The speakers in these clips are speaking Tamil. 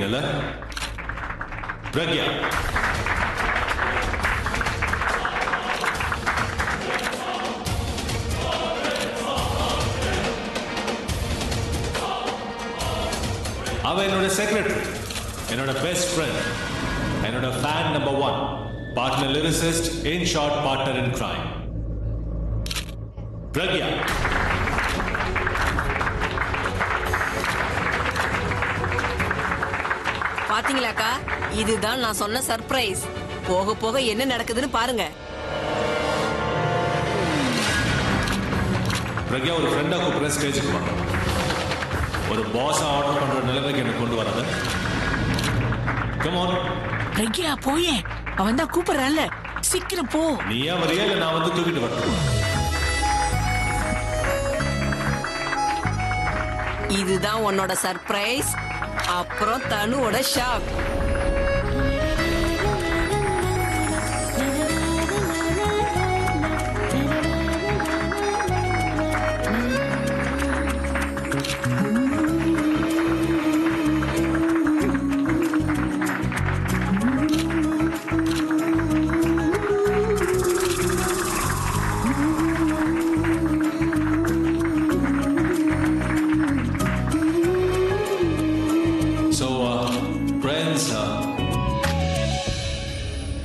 நினைக்கிறேன்ல. பிரக்யா, அவ என்னோட செக்ரட்டரி, என்னோட பெஸ்ட் ஃப்ரெண்ட், என்னோட fan number 1, partner lyricist, in short partner in crime. Pragya, பாத்தீங்களாக்கா, இதுதான் நான் சொன்ன சர்ப்ரைஸ். போக போக என்ன நடக்குதுன்னு பாருங்க. பிரக்யா, ஒரு ஃப்ரெண்டா கூப்பிடுற ஸ்டேஜுக்கு வா. ஒரு பாஸா ஆர்டர் பண்ற நிலைமைக்கு என்ன கொண்டு வராத. கம் ஆன் பிரக்யா, போயே. அவன் தான் கூப்பிடுறான்ல, சீக்கிரம் போ. நீயா வரியா இல்ல நான் வந்து தூக்கிட்டு வரணும்? இதுதான் உன்னோட சர்ப்ரைஸ். அப்புறம் தனுவோட ஷாக்.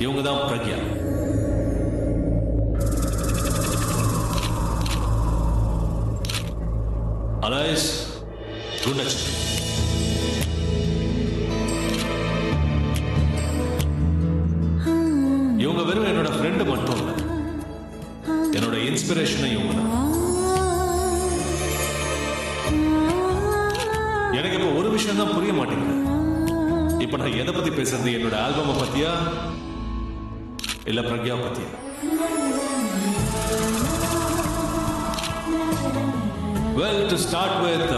இவங்க தான் பிரக்யா. அலைஸ் குண்டச்சி. இவங்க வெறும் என்னோட ஃப்ரெண்டு மட்டும் இல்ல, என்னோட இன்ஸ்பிரேஷனும் இவங்க தான். எனக்கு இப்ப ஒரு விஷயம் தான் புரிய மாட்டேங்குது. இப்ப நான் எதை பத்தி பேசுறது? என்னோட ஆல்பமை பத்தியா இல்ல பிரக்யா பத்தியா? Well, to start with,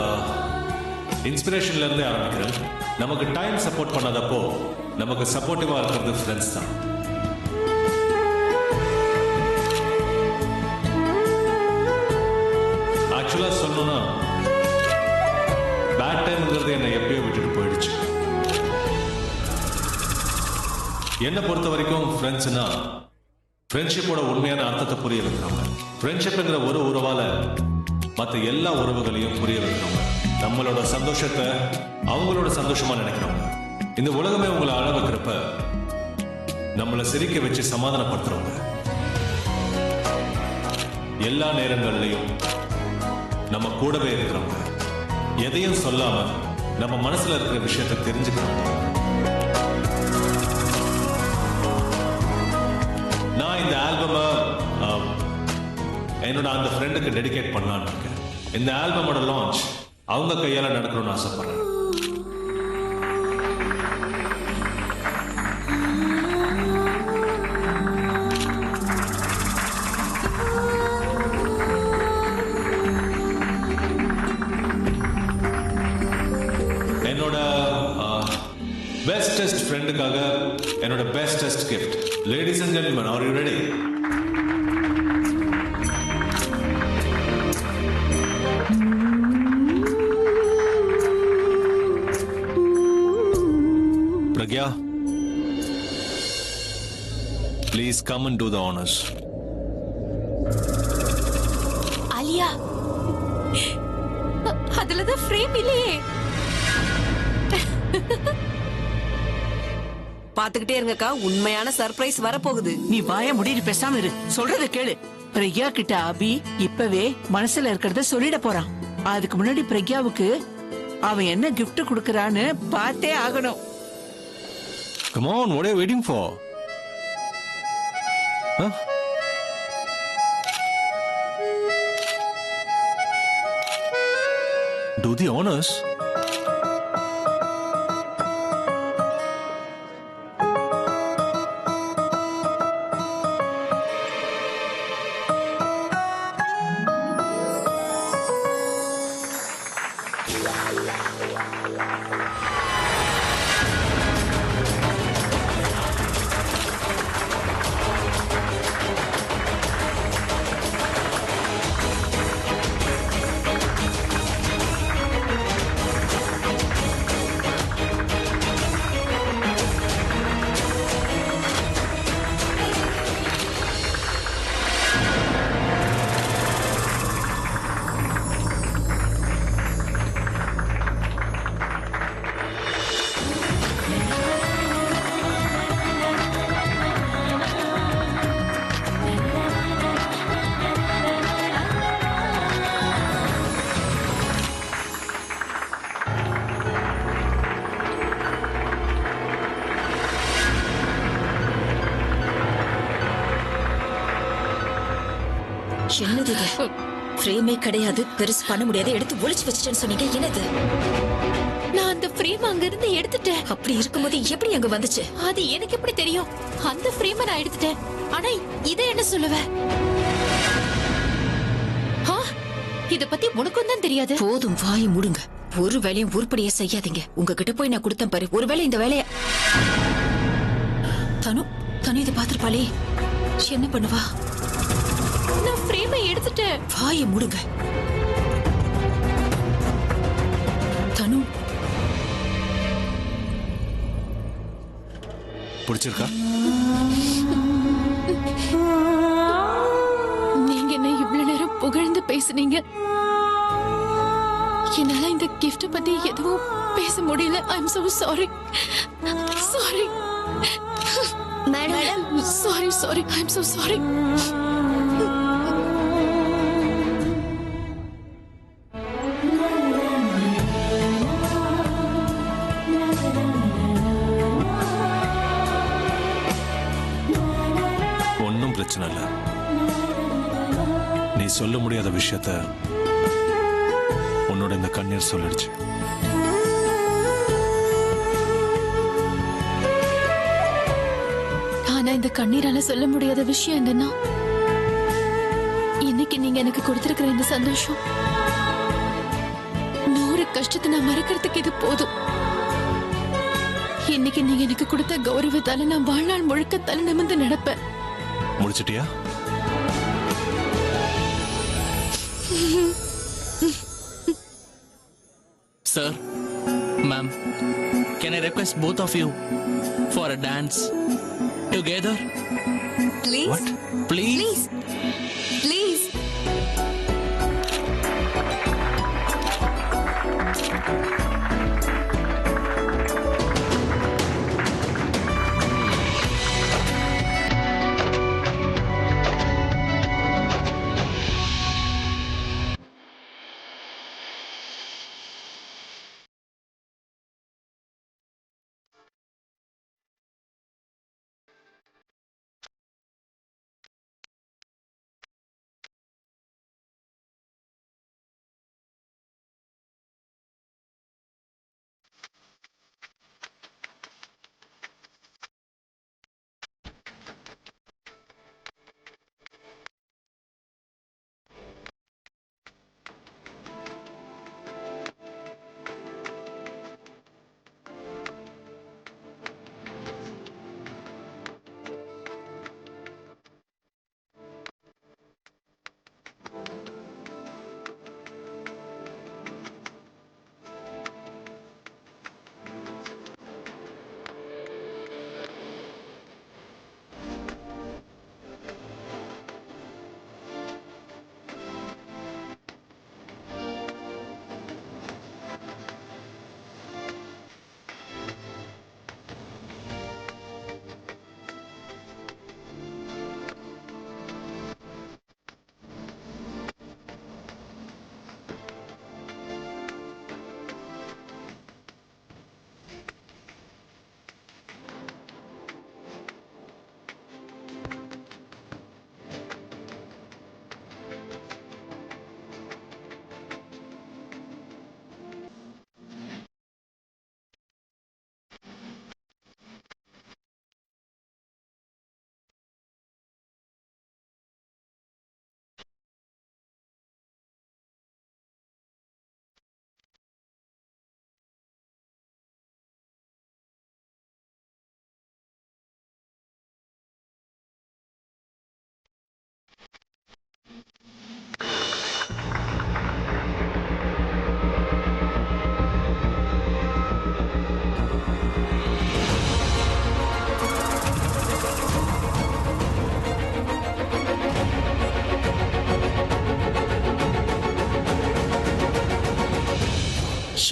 இன்ஸ்பிரேஷன்ல இருந்தே ஆரம்பிக்கிறேன். நமக்கு டைம் சப்போர்ட் பண்ணாதப்போ நமக்கு சப்போர்ட்டிவா இருக்கிறது ஃப்ரெண்ட்ஸ் தான். ஆக்சுவலா சொல்லணும்னா பேட் டைம்ங்கிறது என்னை எப்பயோ விட்டுட்டு போயிடுச்சு. என்னை பொறுத்த வரைக்கும் ஃப்ரெண்ட்ஸ்னா ஃப்ரெண்ட்ஷிப்போட உண்மையான அர்த்தத்தை புரிய வைக்கிறவங்க. ஃப்ரெண்ட்ஷிப்ங்கிற ஒரு உறவால மற்ற எல்லா உறவுகளையும் புரிய வைக்கிறவங்க. நம்மளோட சந்தோஷத்தை அவங்களோட சந்தோஷமா நினைக்கிறவங்க. இந்த உலகமே உங்களை அழ வைக்கிறப்ப நம்மளை சிரிக்க வச்சு சமாதானப்படுத்துறவங்க. எல்லா நேரங்கள்லையும் நம்ம கூடவே இருக்கிறவங்க. எதையும் சொல்லாம நம்ம மனசுல இருக்கிற விஷயத்தை தெரிஞ்சுக்கிறவங்க. நான் இந்த ஆல்பமை என்னோட அந்த ஃப்ரெண்டுக்கு டெடிகேட் பண்ணலான்னு இருக்கேன். இந்த ஆல்பமோட லான்ச் அவங்க கையால நடக்கணும்னு ஆசைப்படுறேன். என்னோட பெஸ்டஸ்ட் ஃப்ரெண்டுக்காக என்னோட bestest gift. Ladies and gentlemen, are you ready? Pragya, please come and do the honors. Alia, அதுலதான் ஃப்ரேம் இல்லையே. பாத்துக்கிட்டே இருங்கக்கா, உண்மையான சர்ப்ரைஸ் வரப்போகுது. நீ வாய முடிட்டு பேசாம இரு. சொல்றத கேளு. பிரக்யா கிட்ட அபி இப்பவே மனசுல இருக்கிறத சொல்லிட போறான். அதுக்கு முன்னாடி பிரக்யாவுக்கு அவன் என்ன gift கொடுக்கறான்னு பார்த்தே ஆகணும். Come on, what are you waiting for? Huh? Do the honors. என்னது இது? ஃப்ரேமே கிடையாது, பெருசு பண்ண முடியாது, எடுத்து ஒளிச்சு வச்சுட்டேன்னு சொன்னீங்க. என்னது? நான் அந்த ஃப்ரேம் அங்க இருந்து எடுத்துட்டேன். அப்படி இருக்கும்போது எப்படி அங்க வந்துச்சு? அது எனக்கு எப்படி தெரியும்? அந்த ஃப்ரேமை நான் எடுத்துட்டேன். ஆனா இத என்ன சொல்லுவ? ஆ, இத பத்தி உனக்கும் தான் தெரியாது. போதும், வாயை மூடுங்க. ஒரு வேலையும் உருப்படியா செய்யாதீங்க. உங்ககிட்ட போய் நான் கொடுத்தேன் பாரு, ஒருவேளை இந்த வேலைய தனு தனு இதை பாத்துருப்பாளே, என்ன பண்ணுவா? நான் ஃப்ரேமை எடுத்துட்டேன். வாயை மூடுங்க. தனு, பிடிச்சிருக்கா? நீங்க என்ன இவ்வளவு நேரம் புகழ்ந்து பேசுனீங்க. என்னால இந்த gift பத்தி எதுவும் பேச முடியல. I'm so sorry. Sorry. Madam. Sorry. I'm so sorry. ஒன்னும் பிரச்சனை இல்ல. நீ சொல்ல முடியாத விஷயத்த உன்னோட இந்த கண்ணீர் சொல்லிடுச்சு. ஆனா இந்த கண்ணீரால சொல்ல முடியாத விஷயம் என்னன்னா, இன்னைக்கு நீங்க எனக்கு கொடுத்திருக்கிற இந்த சந்தோஷம் 100 கஷ்டத்தை நான் மறக்கிறதுக்கு இது போதும். இன்னைக்கு நீங்க எனக்கு கொடுத்த கௌரவத்தால நான் வாழ்நாள் முழுக்க தலை நிமிர்ந்து நடப்பேன். முடிச்சிட்டியா? Sir, ma'am, can I request both of you for a dance together? Please What? Please? Please.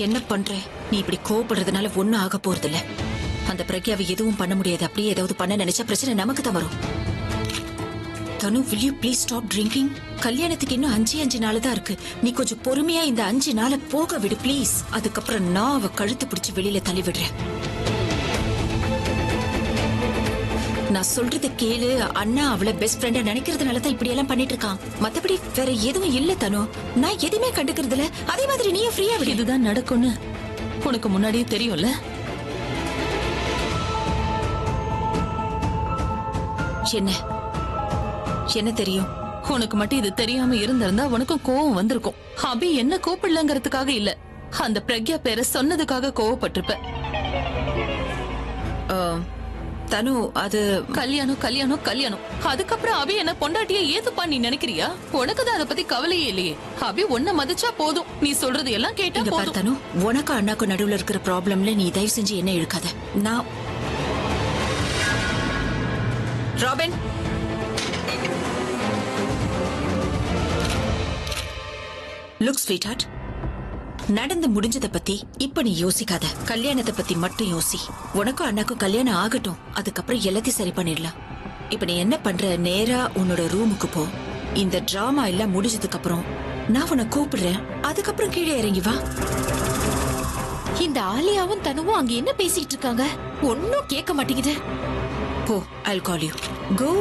என்ன பண்ற? நீ இப்படி கோவப்படுறதுனால ஒண்ணும் ஆக போறது இல்ல. அந்த பிரக்யாவை எதுவும் பண்ண முடியாது. அப்படியே ஏதாவது பண்ண நினைச்சா பிரச்சனை நமக்கு தான் வரும். தனு, will you please stop drinking? கல்யாணத்துக்கு இன்னும் 5 நாள் தான் இருக்கு. நீ கொஞ்சம் பொறுமையா இந்த 5 நாளை போக விடு ப்ளீஸ். அதுக்கப்புறம் நான் அவ கழுத்து பிடிச்சு வெளியில தள்ளி விடுறேன். நான் சொல்றது கேளு. அண்ணா அவளை பெஸ்ட் ஃப்ரெண்டா நினைக்கிறதுனால தான் இப்படி எல்லாம் பண்ணிட்டு இருக்கான். மத்தபடி வேற எதுவும் இல்ல தனு. நான் எதுவுமே கண்டுக்கிறது இல்ல. அதே மாதிரி நீயும் ஃப்ரீயா விடு. இதுதான் நடக்கும்னு உனக்கு முன்னாடியே தெரியும்ல. என்ன என்ன தெரியும்? உனக்கு மட்டும் இது தெரியாம இருந்திருந்தா உனக்கும் கோவம் வந்திருக்கும். அபி என்ன கூப்பிடலங்கிறதுக்காக இல்ல, அந்த பிரக்யா பேரை சொன்னதுக்காக கோவப்பட்டிருப்ப. தனு அது கல்யாணம் கல்யாணம் கல்யாணம். அதுக்கப்புறம் அபி என்ன பொண்டாட்டிய ஏத்துப்பா நீ நினைக்கிறியா? உனக்குதான் அதை பத்தி கவலையே இல்லையே. அபி உன்னை மதிச்சா போதும், நீ சொல்றது எல்லாம் கேட்டா இங்க பாரு போதும். தனு, உனக்கும் அண்ணாக்கும் நடுவுல இருக்கிற ப்ராப்ளம்ல நீ தயவு செஞ்சு என்ன இழுக்காத. நான் ராபின், லுக் ஸ்வீட் ஹார்ட், நடந்து முடிஞ்சதை பத்தி இப்ப நீ யோசிக்காத. கல்யாணத்தை பத்தி மட்டும் யோசி. உனக்கும் அண்ணாக்கும் கல்யாணம் ஆகட்டும், அதுக்கப்புறம் எல்லாத்தையும் சரி பண்ணிடலாம். இப்ப நீ என்ன பண்ற, நேரா உன்னோட ரூமுக்கு போ. இந்த டிராமா எல்லாம் முடிஞ்சதுக்கு அப்புறம் நான் உன்னை கூப்பிடுறேன். அதுக்கப்புறம் கீழே இறங்கி வா. இந்த ஆலியாவும் தனுவும் அங்க என்ன பேசிட்டு இருக்காங்க? ஒன்னும் கேட்க மாட்டேங்குது. போ, I'll call you. Go.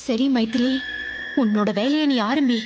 சரி மைத்திலி, உன்னோட வேலையை நீ ஆரம்பி.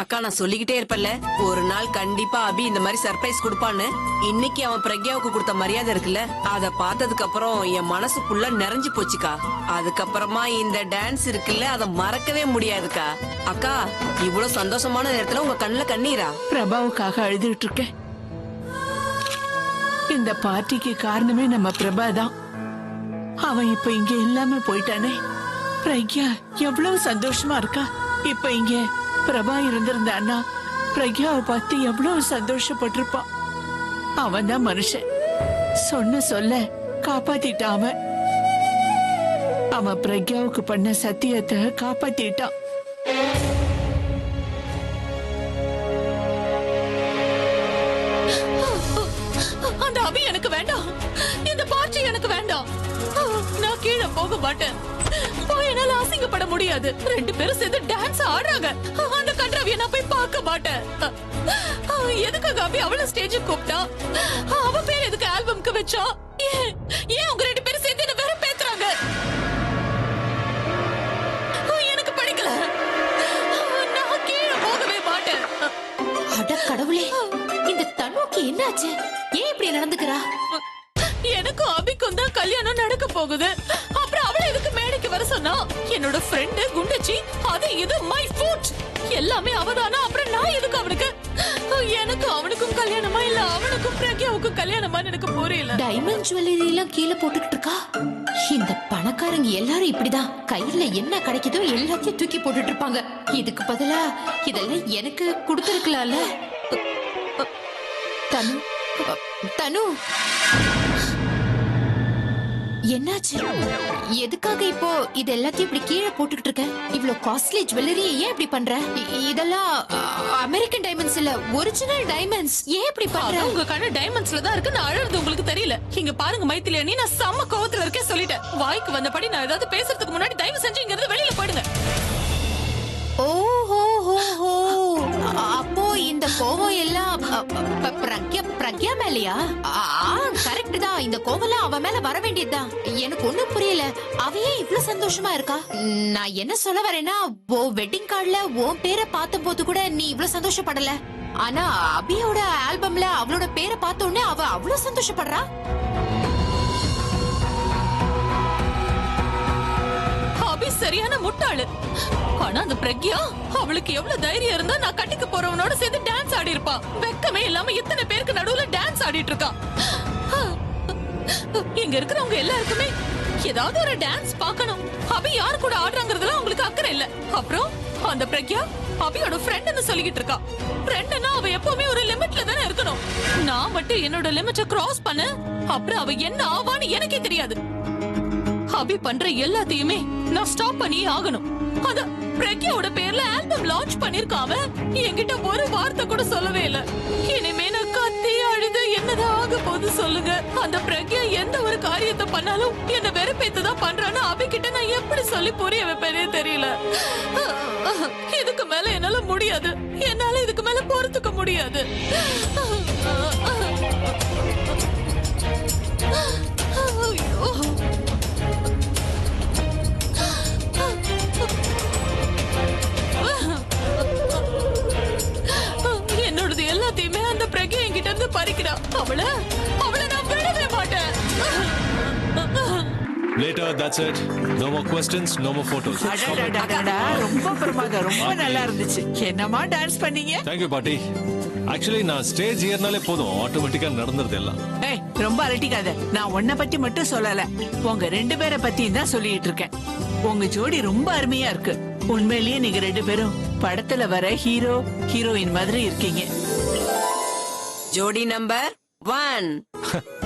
அக்கா, நான் சொல்லிக்கிட்டே இருப்பேன்ல, ஒரு நாள் கண்டிப்பா அபி இந்த மாதிரி சர்ப்ரைஸ் கொடுப்பான்னு. இன்னைக்கு அவன் பிரக்யாவுக்கு கொடுத்த மரியாதை இருக்குல்ல, அத பார்த்ததுக்கு அப்புறம் என் மனசு ஃபுல்லா நிறைஞ்சு போச்சுக்கா. அதுக்கப்புறமா இந்த டான்ஸ் இருக்குல்ல, அத மறக்கவே முடியாதுக்கா. அக்கா, இவ்வளவு சந்தோஷமான நேரத்துல உங்க கண்ணுல கண்ணீரா? பிரபாவுக்காக அழுதுட்டு இருக்கேன். இந்த பார்ட்டிக்கு காரணமே நம்ம பிரபா தான். அவன் இப்ப இங்க இல்லாம போயிட்டானே. பிரக்யா எவ்வளவு சந்தோஷமா இருக்கா. இப்ப இங்க பிரபா இருந்திருந்தான்னா பிரக்யாவை பார்த்து எவ்வளவு சந்தோஷப்பட்டிருப்பான். அவன் தான் மனுஷன். சொன்ன சொல்ல காப்பாத்திட்டான். அவன் பிரக்யாவுக்கு பண்ண சத்தியத்தை காப்பாத்திட்டான். அந்த அபி எனக்கு வேண்டாம், இந்த பார்ட்டி எனக்கு வேண்டாம். நான் கீழே போக மாட்டேன். போய் என்னால அசிங்கப்பட முடியாது. ரெண்டு பேரும் சேர்ந்து டான்ஸ் ஆடுறாங்க. அந்த கன்றாவிய நான் போய் பார்க்க மாட்டேன். எதுக்காக அபி அவள ஸ்டேஜுக்கு கூப்பிட்டா? அவ பேர் எதுக்கு ஆல்பம்க்கு வச்சா? ஏன் உங்க ரெண்டு பேரும் சேர்ந்து என்ன வேற பேத்துறாங்க? எனக்கு பிடிக்கல. நான் கீழே போகவே மாட்டேன். அட கடவுளே, இந்த தனுக்கு என்னாச்சு? ஏன் இப்படி நடந்துக்கிறா? எனக்கும் அபிக்கும் தான் கல்யாணம் நடக்க போகுது. அப்புறம் அவளை எதுக்கு மேடைக்கு வர சொன்னா? என்னோட ஃப்ரெண்டு குண்டச்சி, அது இது மை ஃபுட் எல்லாமே அவதானா. அப்புறம் நான் எதுக்கு அவனுக்கு? எனக்கு அவனுக்கும் கல்யாணமா இல்ல அவனுக்கும் பிரக்யாவுக்கும் கல்யாணமான்னு எனக்கு புரியல. டைமண்ட் ஜுவல்லரி எல்லாம் கீழே போட்டுக்கிட்டு இருக்கா. இந்த பணக்காரங்க எல்லாரும் இப்படிதான், கையில என்ன கிடைக்குதோ எல்லாத்தையும் தூக்கி போட்டுட்டு இருப்பாங்க. இதுக்கு பதிலா இதெல்லாம் எனக்கு கொடுத்திருக்கலாம்ல. தனு, தனு என்னாச்சு? எதுக்காக இப்போ இது எல்லாத்தையும் இப்படி கீழே போட்டுக்கிட்டு இருக்க? இவ்ளோ காஸ்ட்லி ஜுவல்லரி ஏன் இப்படி பண்ற? இதெல்லாம் அமெரிக்கன் டைமண்ட்ஸ் இல்ல, ஒரிஜினல் டைமண்ட்ஸ். ஏன் இப்படி பண்ற? உங்க கண்ணு டைமண்ட்ஸ்ல தான் இருக்கு. நான் அழறது உங்களுக்கு தெரியல. இங்க பாருங்க மைத்திலி அண்ணி, நான் செம்ம கோவத்துல இருக்கேன் சொல்லிட்டேன். வாய்க்கு வந்தபடி நான் ஏதாவது பேசுறதுக்கு முன்னாடி தயவு செஞ்சு இங்க இருந்து வெளியில போயிடுங்க. ஓஹோ ஹோ. அப்போ இந்த கோவம் எல்லாம் பிரக்யா மேலயா? கரெக்ட் தான். இந்த கோவம் அவ மேல வர வேண்டியதுதான். எனக்கு ஒண்ணும் புரியல. அவ ஏன் இவ்வளவு சந்தோஷமா இருக்கா? நான் என்ன சொல்ல வரேன்னா, ஓ வெட்டிங் கார்டுல உன் பேரை பார்த்த போது கூட நீ இவ்வளவு சந்தோஷப்படல. ஆனா அபியோட ஆல்பம்ல அவளோட பேரை பார்த்த உடனே அவ அவ்வளவு சந்தோஷப்படுறா. அபி சரியான முட்டாளு. ஆனா அந்த பிரக்யா, அவளுக்கு எவ்வளவு தைரியம் இருந்தா நான் கட்டிக்க போறவனோட சேர்ந்து டான்ஸ் ஆடி இருப்பா. வெக்கமே இல்லாம இத்தனை பேருக்கு நடுவுல டான்ஸ் ஆடிட்டு இருக்கா. இங்க இருக்கிறவங்க எல்லாருக்குமே ஏதாவது ஒரு டான்ஸ் பார்க்கணும். அபி யார் கூட ஆடுறாங்கறதுல அவங்களுக்கு அக்கறை இல்ல. அப்புறம் அந்த பிரக்யா அபியோட ஃப்ரெண்ட்னு சொல்லிக்கிட்டு இருக்கா. ஃப்ரெண்ட்னா அவ எப்பவுமே ஒரு லிமிட்ல தானே இருக்கணும். நான் மட்டும் என்னோட லிமிட்டை கிராஸ் பண்ண அப்புறம் அவ என்ன ஆவான்னு எனக்கே தெரியாது. அபி பண்ற எல்லாத்தையுமே நான் ஸ்டாப் பண்ணி ஆகணும். அத பிரக்யாவோட பேர்ல ஆல்பம் லான்ச் பண்ணிருக்காம என்கிட்ட ஒரு வார்த்தை கூட சொல்லவே இல்ல. இனிமே நான் கத்தி அழுது என்னதான் ஆக போகுது சொல்லுங்க. அந்த பிரக்யா எந்த ஒரு காரியத்தை பண்ணாலும் என்ன வெறுப்பேத்துதான் பண்றான்னு அபி கிட்ட நான் எப்படி சொல்லி புரிய வைப்பேனே தெரியல. இதுக்கு மேல என்னால முடியாது. என்னால இதுக்கு மேல பொறுத்துக்க முடியாது. என்னோடது எல்லாத்தையுமே அந்த பிரக்யா என்கிட்ட இருந்து பறிக்கிறா. அவளை நான் விடவே மாட்டேன். Later, that's it. No more questions, no more photos. அடடடடடா, ரொம்ப பிரமாதம். ரொம்ப நல்லா இருந்துச்சு. என்னமா டான்ஸ் பண்ணீங்க? Thank you, பாட்டி. ஆக்சுவலி நான் ஸ்டேஜ் ஏறினாலே போதும், ஆட்டோமேட்டிக்கா நடந்துருது எல்லாம். ஏய், ரொம்ப அலட்டிக்காத. நான் உன்னை பத்தி மட்டும் சொல்லல, உங்க ரெண்டு பேரை பத்தியும் தான் சொல்லிட்டு இருக்கேன். உங்க ஜோடி ரொம்ப அருமையா இருக்கு. உண்மையிலேயே நீங்க ரெண்டு பேரும் படத்துல வர ஹீரோ ஹீரோயின் மாதிரி இருக்கீங்க. ஜோடி நம்பர் 1.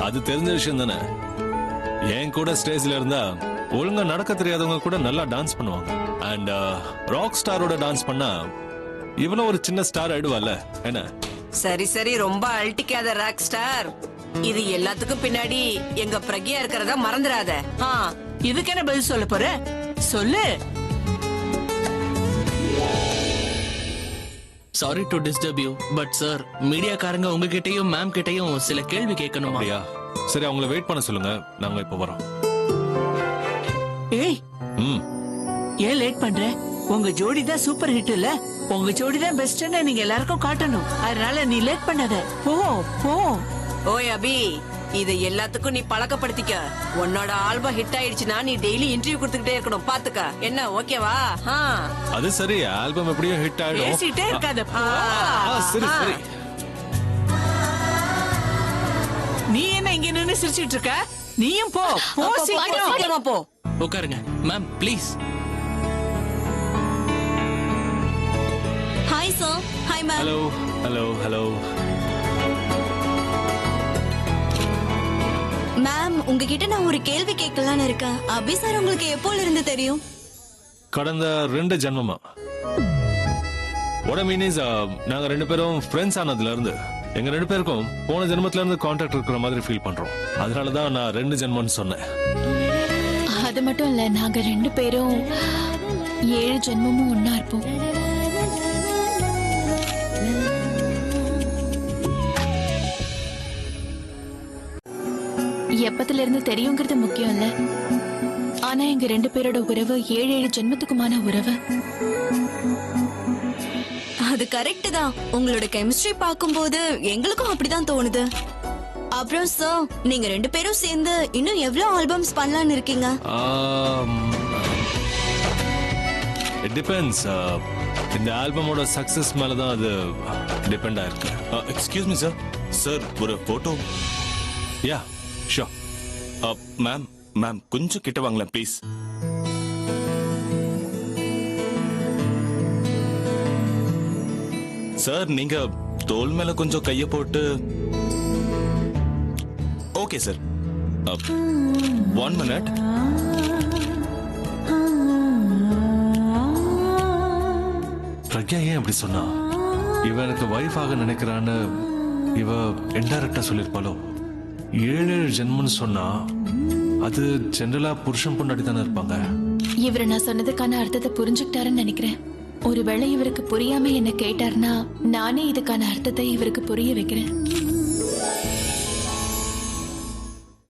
அது தெரிஞ்ச விஷயம் தானே. என் கூட ஸ்டேஜ்ல இருந்தா ஒழுங்கா நடக்க தெரியாதவங்க கூட நல்லா டான்ஸ் பண்ணுவாங்க. அண்ட் ராக் ஸ்டாரோட டான்ஸ் பண்ணா இவனும் ஒரு சின்ன ஸ்டார் ஆயிடுவால என்ன? சரி சரி, ரொம்ப அழட்டிக்காத ராக் ஸ்டார். இது எல்லாத்துக்கும் பின்னாடி எங்க பிரக்யா இருக்கிறத மறந்துடாத. இதுக்கு என்ன பதில் சொல்ல போற? சொல்லு. Sorry to disturb you, but sir, மீடியாக்காரங்க உங்ககிட்டயும் மேம் கிட்டயும் சில கேள்வி கேட்கணும். அப்படியா? சரி, அவங்கள வெயிட் பண்ண சொல்லுங்க, நாங்க இப்ப வரோம். ஏய், ஏன் லேட் பண்ற? உங்க ஜோடி தான் சூப்பர் ஹிட் இல்ல? உங்க ஜோடி தான் பெஸ்ட்னு நீங்க எல்லாருக்கும் காட்டணும். அதனால நீ லேட் பண்ணாத. போ போ. ஓய் அபி, இது எல்லாத்துக்கும் நீ பழக்கப்படுத்திக்க. உன்னோட ஆல்பம் ஹிட் ஆயிடுச்சுன்னா நீ டெய்லி இன்டர்வியூ கொடுத்துக்கிட்டே இருக்கணும். பாத்துக்க. என்ன, ஓகேவா? அது சரி, ஆல்பம் எப்படியும் ஹிட் ஆயிடும். பேசிட்டே இருக்காத. சரி சரி. நீ என்ன இங்க நின்னு சிரிச்சிட்டு இருக்க? நீயும் போ. போ சீக்கிரமா போ. உட்காருங்க ma'am, please. Hi sir. Hi ma'am. Hello hello hello. Ma'am, உங்ககிட்ட நான் ஒரு கேள்வி கேட்கலான்னு இருக்கேன். அபி சார் உங்களுக்கு எப்போல இருந்து தெரியும்? கடந்த 2 ஜென்மமா. What I mean is, நாங்க 2 பேரும் ஃப்ரெண்ட்ஸ் ஆனதுல இருந்து எங்க 2 பேருக்கும் போன ஜென்மத்துல இருந்து கான்டாக்ட் இருக்கிற மாதிரி ஃபீல் பண்றோம். அதனாலதான் நான் 2 ஜென்மம்னு சொன்னேன். அது மட்டும் இல்ல, நாங்க 2 பேரும் 7 ஜென்மமும் ஒன்னா இருப்போம். எப்பத்துல இருந்து தெரியுங்கிறது முக்கியம் இல்ல, ஆனா எங்க 2 பேரோட உறவு 7 ஜென்மத்துக்குமான உறவு. அது கரெக்ட் தான். உங்களோட கெமிஸ்ட்ரி பார்க்கும்போது எங்களுக்கும் அப்படிதான் தோணுது. அப்புறம் சார், நீங்க 2 பேரும் சேர்ந்து இன்னும் எவ்வளவு ஆல்பம்ஸ் பண்ணலாம்னு இருக்கீங்க? It depends. இந்த ஆல்பமோட சக்சஸ் மேல தான் அது டிபெண்ட் ஆயிருக்கு. Excuse me sir. சார், ஒரு போட்டோ. யா, ஷூர். மேம் கொஞ்சம் கிட்ட வாங்களேன் ப்ளீஸ். சார், நீங்க தோல் மேல கொஞ்சம் கைய போட்டு. Okay sir. 1 minute. பிரக்யா ஏன் அப்படி சொன்னா? இவ எனக்கு வைஃப் ஆக நினைக்கிறான்னு இவ இன்டைரக்டா சொல்லிருப்பாளோ? 7 ஜென்மம்னு சொன்னா அது ஜெனரலா புருஷன் பொண்டாட்டி தானே இருப்பாங்க. இவரு நான் சொன்னதுக்கான அர்த்தத்தை புரிஞ்சுக்கிட்டாருன்னு நினைக்கிறேன். ஒருவேளை இவருக்கு புரியாம என்ன கேட்டாருன்னா நானே இதுக்கான அர்த்தத்தை இவருக்கு புரிய வைக்கிறேன்.